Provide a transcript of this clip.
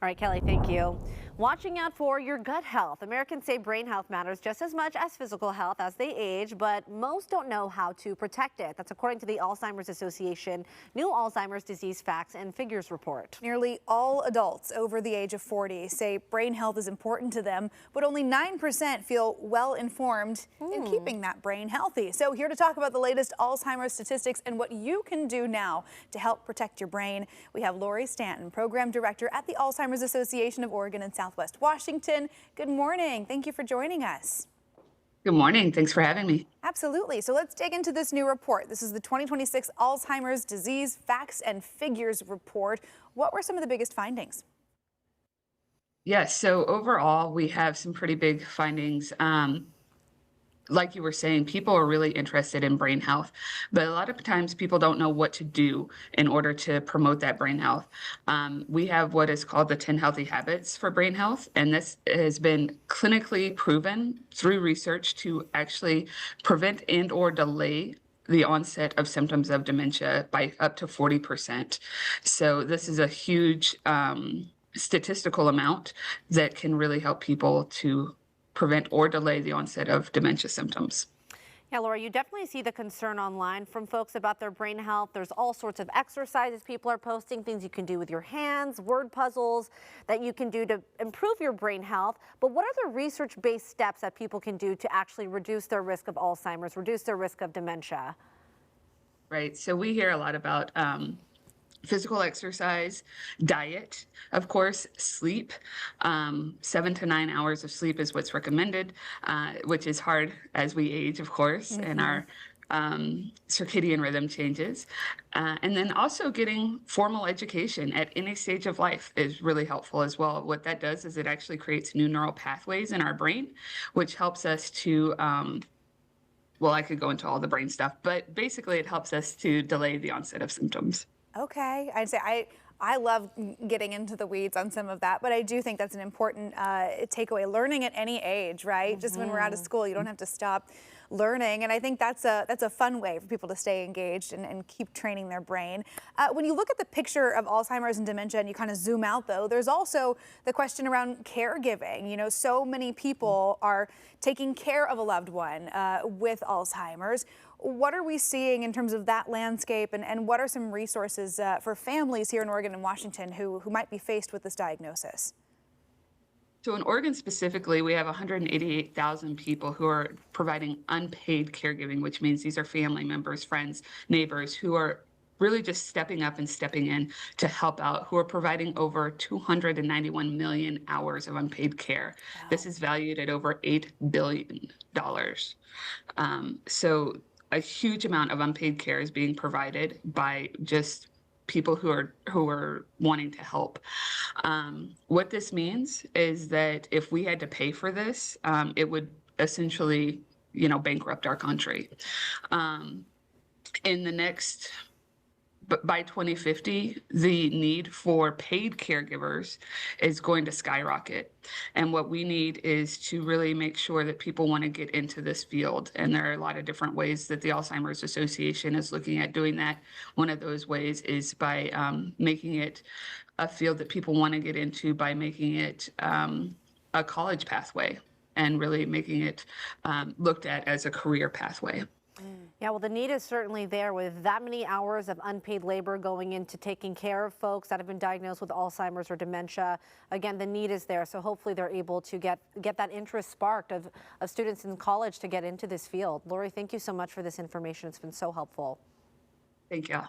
All right, Kelly, thank you. Watching out for your gut health. Americans say brain health matters just as much as physical health as they age, but most don't know how to protect it. That's according to the Alzheimer's Association new Alzheimer's disease facts and figures report. Nearly all adults over the age of 40 say brain health is important to them, but only 9% feel well informed in keeping that brain healthy. So here to talk about the latest Alzheimer's statistics and what you can do now to help protect your brain, we have Lori Stanton, Program Director at the Alzheimer's Association of Oregon and Southwest Washington. Good morning. Thank you for joining us. Good morning. Thanks for having me. Absolutely. So let's dig into this new report. This is the 2026 Alzheimer's Disease Facts and Figures report. What were some of the biggest findings? Yes, so overall, we have some pretty big findings. Like you were saying, people are really interested in brain health, but a lot of times people don't know what to do in order to promote that brain health. We have what is called the 10 healthy habits for brain health, and this has been clinically proven through research to actually prevent and or delay the onset of symptoms of dementia by up to 40%. So this is a huge statistical amount that can really help people to prevent or delay the onset of dementia symptoms. Yeah, Laura, you definitely see the concern online from folks about their brain health. There's all sorts of exercises people are posting, things you can do with your hands, word puzzles that you can do to improve your brain health. But what are the research-based steps that people can do to actually reduce their risk of Alzheimer's, reduce their risk of dementia? Right. So we hear a lot about physical exercise, diet, of course, sleep. 7 to 9 hours of sleep is what's recommended, which is hard as we age, of course, and our circadian rhythm changes. And then also getting formal education at any stage of life is really helpful as well. What that does is it actually creates new neural pathways in our brain, which helps us to well, I could go into all the brain stuff, but basically it helps us to delay the onset of symptoms. Okay, I'd say I love getting into the weeds on some of that, but I do think that's an important takeaway. Learning at any age, right? Just when we're out of school, you don't have to stop learning, and I think that's a fun way for people to stay engaged and keep training their brain. When you look at the picture of Alzheimer's and dementia and you kind of zoom out, though, there's also the question around caregiving. You know, so many people are taking care of a loved one with Alzheimer's. What are we seeing in terms of that landscape, and what are some resources for families here in Oregon and Washington who might be faced with this diagnosis? So in Oregon specifically, we have 188,000 people who are providing unpaid caregiving, which means these are family members, friends, neighbors who are really just stepping up and stepping in to help out, who are providing over 291 million hours of unpaid care. Wow. This is valued at over $8 billion. So a huge amount of unpaid care is being provided by just people who are wanting to help. What this means is that if we had to pay for this, it would essentially, bankrupt our country. By 2050, the need for paid caregivers is going to skyrocket. And what we need is to really make sure that people want to get into this field. And there are a lot of different ways that the Alzheimer's Association is looking at doing that. One of those ways is by making it a field that people want to get into, by making it a college pathway and really making it looked at as a career pathway. Yeah, well, the need is certainly there with that many hours of unpaid labor going into taking care of folks that have been diagnosed with Alzheimer's or dementia. Again, the need is there, so hopefully they're able to get that interest sparked of students in college to get into this field. Lori, thank you so much for this information. It's been so helpful. Thank you.